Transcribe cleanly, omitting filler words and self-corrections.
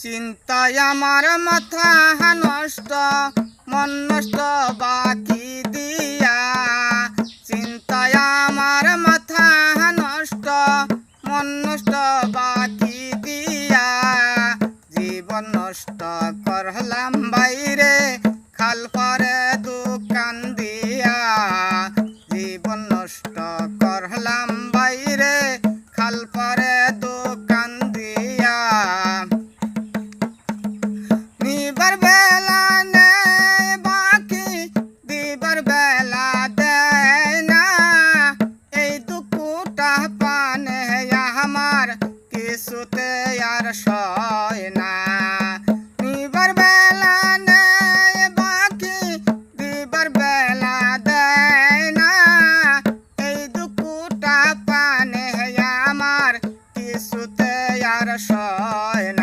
চিন্তায় আমার মাথা নষ্ট, মন নষ্ট বাকি দিয়া। চিন্তায় আমার মাথা নষ্ট, মন নষ্ট বাকি দিয়া। জীবন নষ্ট করলাম বাইরে, খাল পারে দোকান দিয়া। জীবন নষ্ট করলাম বাইরে, খাল পারে দোকান দিয়া। নিবার বেলা নেই বাকি, দিবার বেলা দেয় না। এই দুঃখটা পানে আমার কিছুতে আর সয় না। নিবার বেলা নেই বাকি, দিবার বেলা দেয় না। এই দুঃখটা পানে আমার কিছুতে আর সয় না।